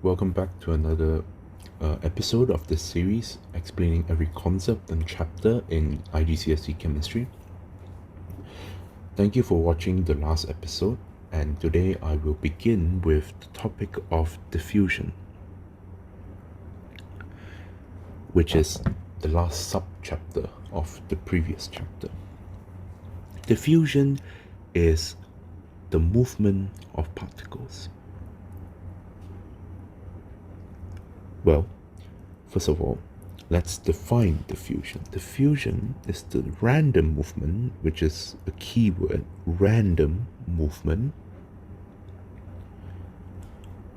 welcome back to another episode of this series explaining every concept and chapter in IGCSE chemistry. Thank you for watching the last episode, and today I will begin with the topic of diffusion, which is the last sub-chapter of the previous chapter. Diffusion is the movement of particles. Well, first of all, let's define diffusion. Diffusion is the random movement, which is a key word, random movement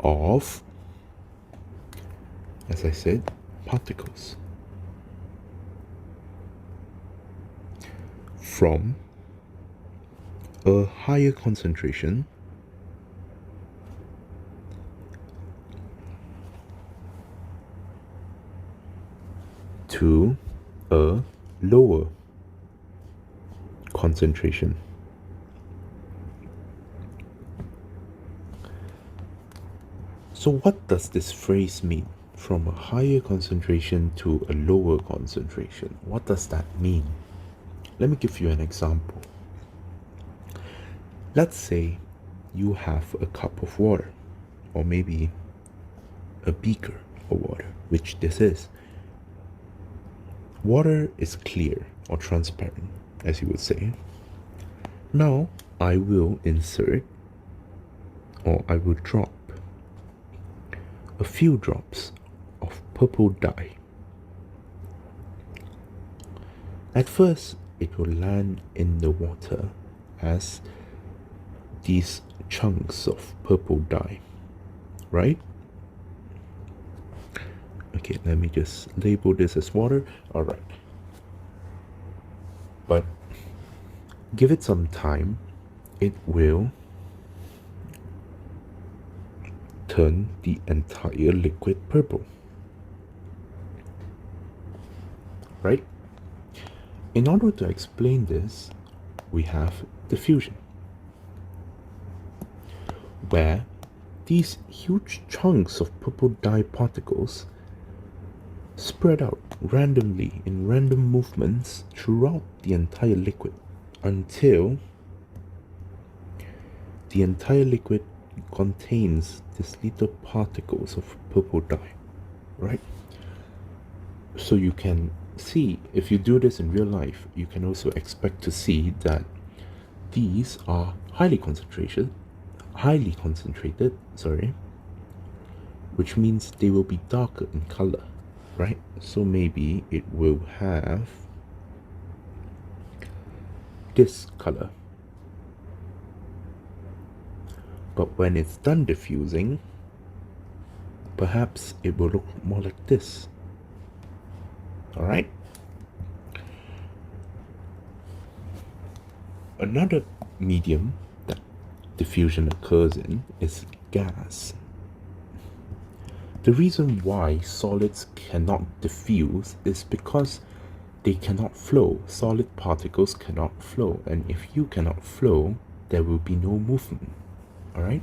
of, as I said, particles from a higher concentration to a lower concentration. So what does this phrase mean? From a higher concentration to a lower concentration. What does that mean? Let me give you an example. Let's say you have a cup of water, or maybe a beaker of water, which this is. Water is clear or transparent, as you would say. Now I will insert, or I will drop a few drops of purple dye. At first, it will land in the water as these chunks of purple dye, right? Okay, let me just label this as water. Alright. But give it some time, it will turn the entire liquid purple. Right? In order to explain this, we have diffusion, where these huge chunks of purple dye particles spread out randomly in random movements throughout the entire liquid until the entire liquid contains these little particles of purple dye, right? So you can see, if you do this in real life, you can also expect to see that these are highly concentrated, which means they will be darker in color, right? So maybe it will have this color. But when it's done diffusing, perhaps it will look more like this. Alright? Another medium that diffusion occurs in is gas. The reason why solids cannot diffuse is because they cannot flow. Solid particles cannot flow, and if you cannot flow, there will be no movement. Alright?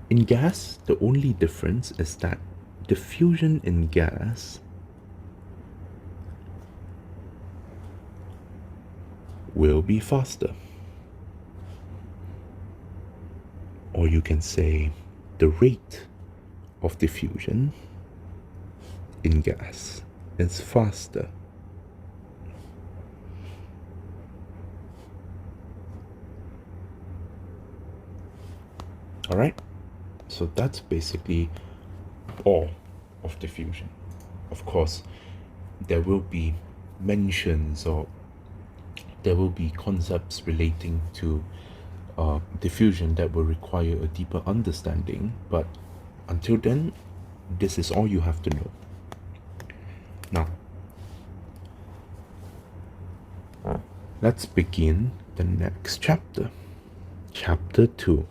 In gas, the only difference is that diffusion in gas will be faster. Or you can say the rate of diffusion in gas is faster. Alright? So that's basically all of diffusion. Of course, there will be mentions or there will be concepts relating to diffusion that will require a deeper understanding, but until then, this is all you have to know. Now, let's begin the next chapter, chapter 2,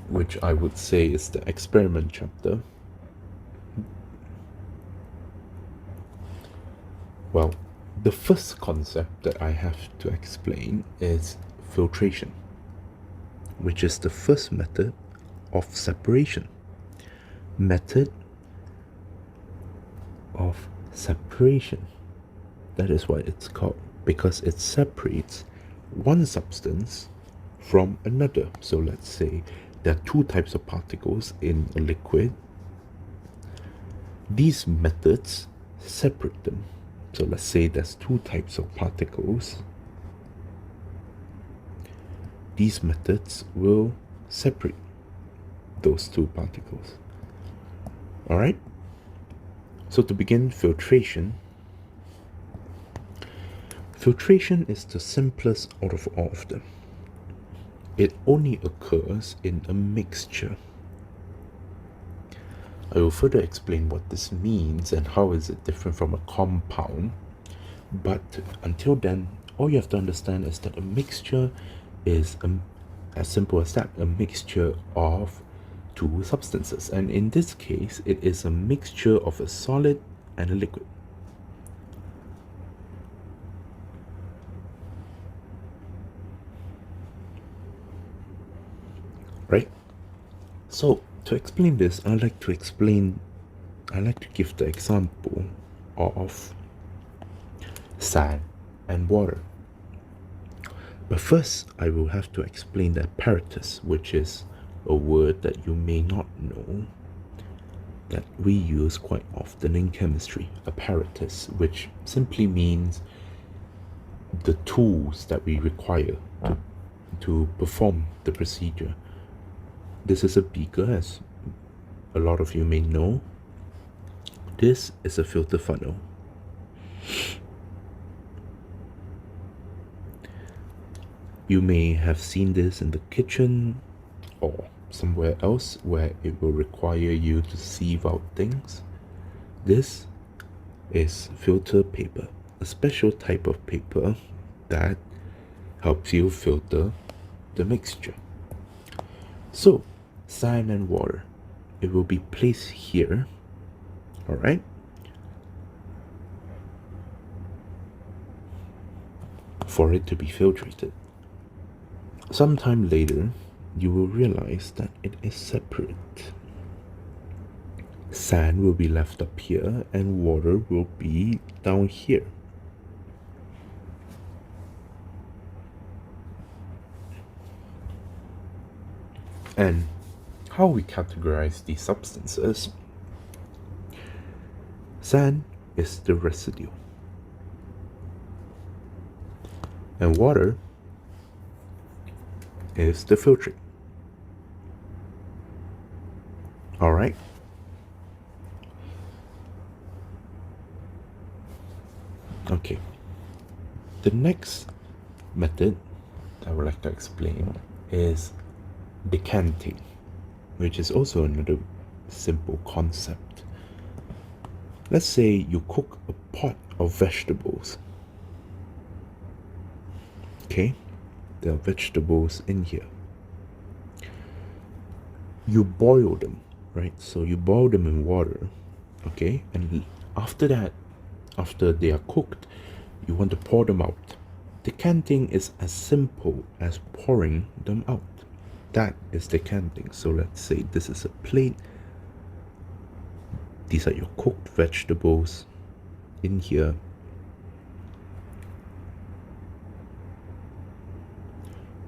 which I would say is the experiment chapter. Well, the first concept that I have to explain is filtration, which is the first method of separation. Method of separation. That is why it's called, because it separates one substance from another. So let's say there are two types of particles in a liquid. These methods separate them. So let's say there's two types of particles. These methods will separate those two particles. All right? So to begin, filtration. Filtration is the simplest out of all of them. It only occurs in a mixture. I will further explain what this means and how is it different from a compound. But until then, all you have to understand is that a mixture is as simple as that, a mixture of two substances. And in this case, it is a mixture of a solid and a liquid. Right? So to explain this, I like to give the example of sand and water. But first, I will have to explain the apparatus, which is a word that you may not know that we use quite often in chemistry. Apparatus, which simply means the tools that we require to perform the procedure. This is a beaker, as a lot of you may know. This is a filter funnel. You may have seen this in the kitchen or somewhere else where it will require you to sieve out things. This is filter paper, a special type of paper that helps you filter the mixture. So, sand and water, it will be placed here, all right? For it to be filtrated. Sometime later, you will realize that it is separate. Sand will be left up here and water will be down here. And how we categorize these substances? Sand is the residue, and water is the filtrate. All right. Okay. The next method I would like to explain is decanting, which is also another simple concept. Let's say you cook a pot of vegetables. Okay, there are vegetables in here. You boil them, right? So you boil them in water, okay? And after that, after they are cooked, you want to pour them out. Decanting is as simple as pouring them out. That is decanting. So let's say this is a plate. These are your cooked vegetables in here.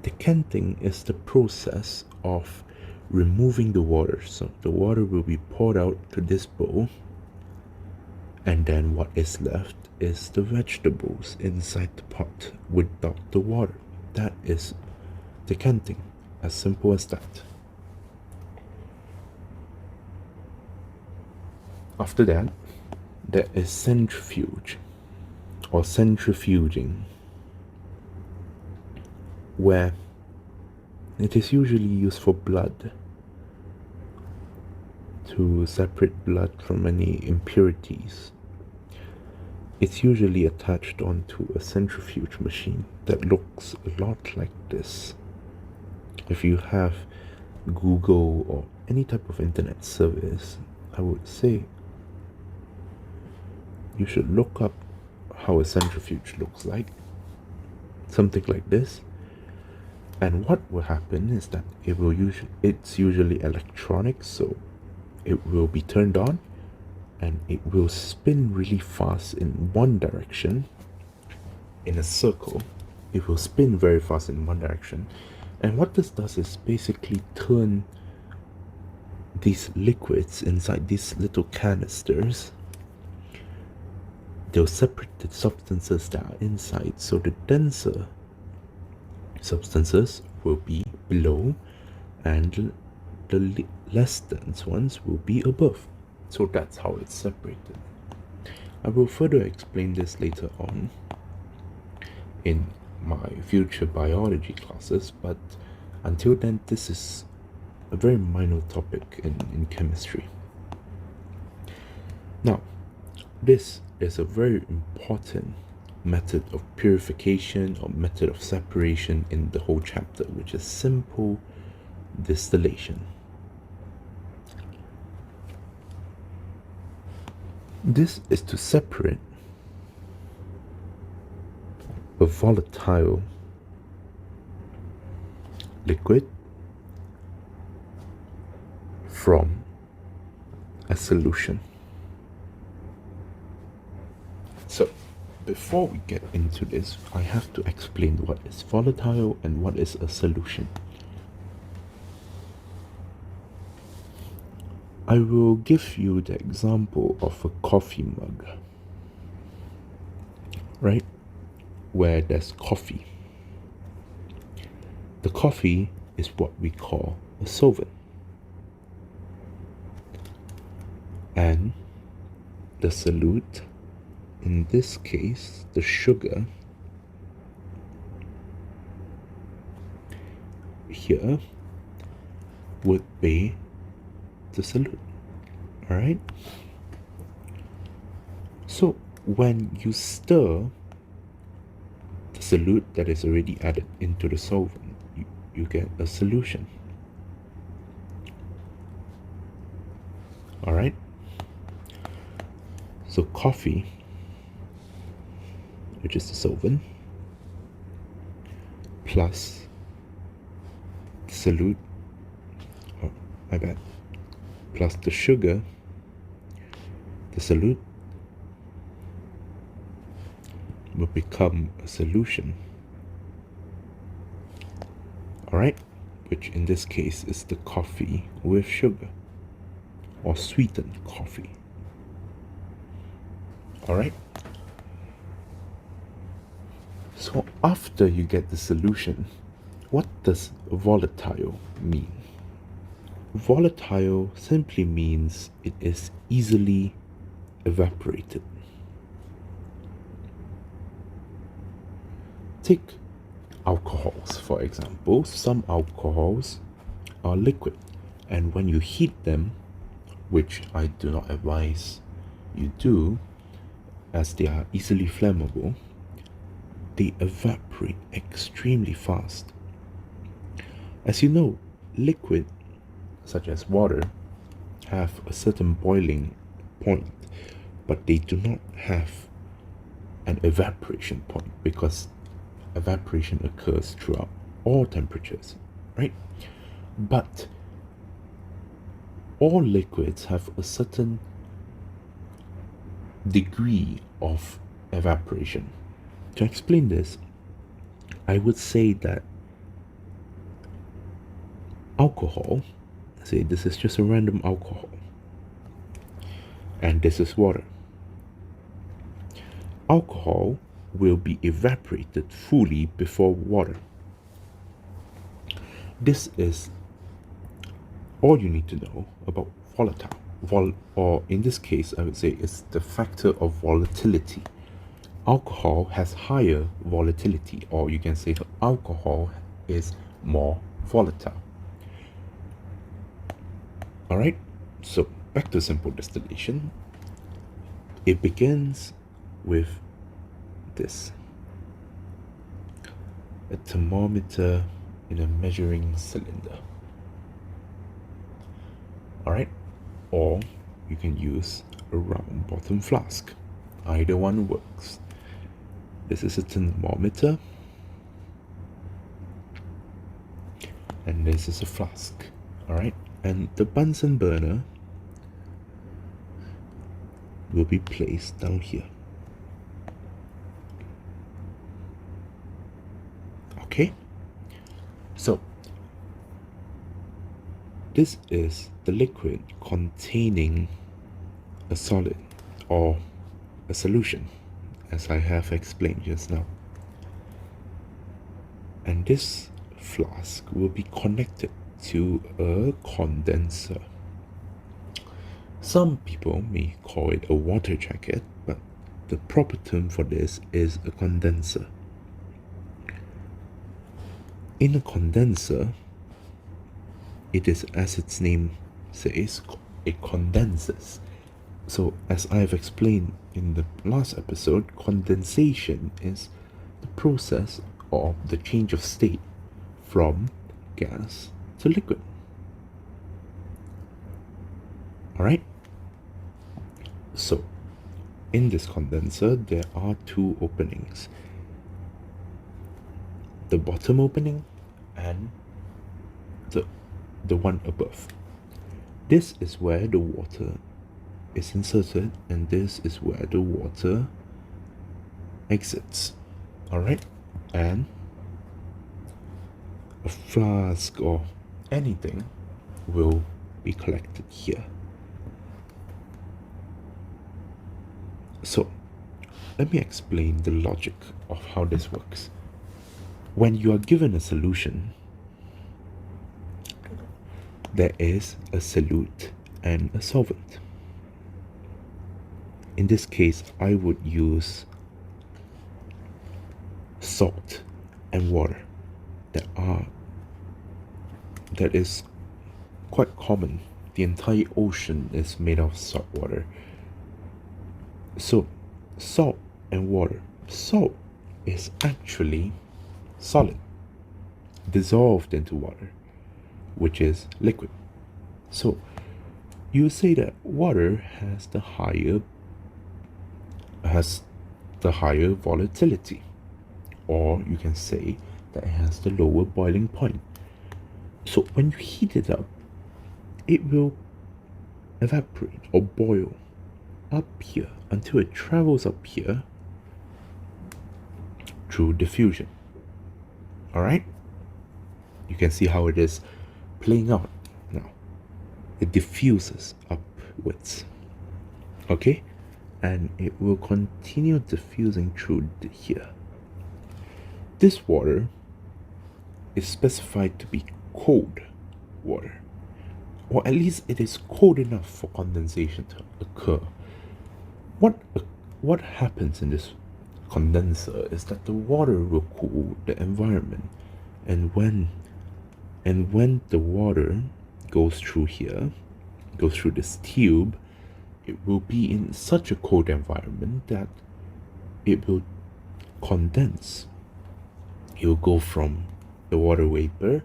Decanting is the process of removing the water. So the water will be poured out to this bowl, and then what is left is the vegetables inside the pot without the water. That is decanting, as simple as that. After that, there is centrifuge or centrifuging, where it is usually used for blood, to separate blood from any impurities. It's usually attached onto a centrifuge machine that looks a lot like this. If you have Google or any type of internet service, I would say you should look up how a centrifuge looks like. Something like this. And what will happen is that it's usually electronic, so it will be turned on and it will spin really fast in one direction in a circle. It will spin very fast in one direction. And what this does is basically turn these liquids inside these little canisters. They'll separate the substances that are inside, so the denser substances will be below and the less dense ones will be above. So that's how it's separated. I will further explain this later on in my future biology classes, but until then, this is a very minor topic in chemistry. Now, this is a very important method of purification or method of separation in the whole chapter, which is simple distillation. This is to separate a volatile liquid from a solution. So, before we get into this, I have to explain what is volatile and what is a solution. I will give you the example of a coffee mug, right? Where there's coffee. The coffee is what we call a solvent. And the solute, in this case, the sugar, here would be the solute. Alright? So when you stir the solute that is already added into the solvent, you get a solution. Alright? So coffee, which is the solvent, plus the solute, oh, my bad, plus the sugar, the solute, will become a solution. Alright? Which in this case is the coffee with sugar, or sweetened coffee. Alright? So after you get the solution, what does volatile mean? Volatile simply means it is easily evaporated. Take alcohols, for example. Some alcohols are liquid, and when you heat them, which I do not advise you do, as they are easily flammable, they evaporate extremely fast. As you know, liquid, such as water, have a certain boiling point, but they do not have an evaporation point, because evaporation occurs throughout all temperatures, right? But all liquids have a certain degree of evaporation. To explain this, I would say that alcohol, say this is just a random alcohol, and this is water. Alcohol will be evaporated fully before water. This is all you need to know about volatile. Or in this case, I would say it's the factor of volatility. Alcohol has higher volatility, or you can say that alcohol is more volatile. Alright, so back to simple distillation. It begins with this: a thermometer in a measuring cylinder. Alright, or you can use a round bottom flask. Either one works. This is a thermometer. and this is a flask. Alright, and the Bunsen burner will be placed down here. Okay, so this is the liquid containing a solid or a solution, as I have explained just now. And this flask will be connected to a condenser. Some people may call it a water jacket, but the proper term for this is a condenser. In a condenser, it is, as its name says, it condenses. So, as I have explained in the last episode, condensation is the process of the change of state from gas to liquid. Alright? So, in this condenser, there are two openings, the bottom opening and the one above. This is where the water is inserted, and this is where the water exits. Alright? And a flask or anything will be collected here. So, let me explain the logic of how this works. When you are given a solution, there is a solute and a solvent. In this case, I would use salt and water. That is quite common. The entire ocean is made of salt water. So, salt and water. Salt is actually solid, dissolved into water, which is liquid. So, you say that water has the higher volatility, or you can say that it has the lower boiling point. So when you heat it up, it will evaporate or boil up here until it travels up here through diffusion. Alright? You can see how it is playing out now. It diffuses upwards. Okay? And it will continue diffusing through here. This water is specified to be cold water, or at least it is cold enough for condensation to occur. What happens in this condenser is that the water will cool the environment, and when the water goes through here, goes through this tube, it will be in such a cold environment that it will condense. It will go from the water vapor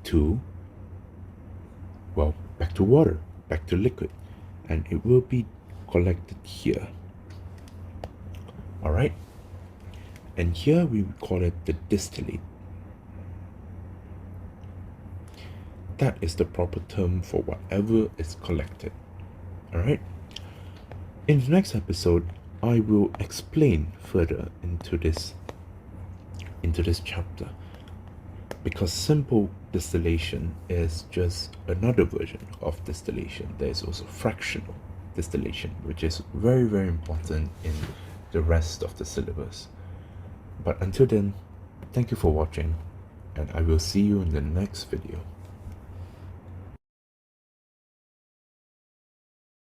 to, well, back to water, back to liquid, and it will be collected here. Alright? And here we call it the distillate. That is the proper term for whatever is collected. Alright? In the next episode, I will explain further into this chapter, because simple distillation is just another version of distillation. There is also fractional distillation, which is very, very important in the rest of the syllabus. But until then, thank you for watching, and I will see you in the next video.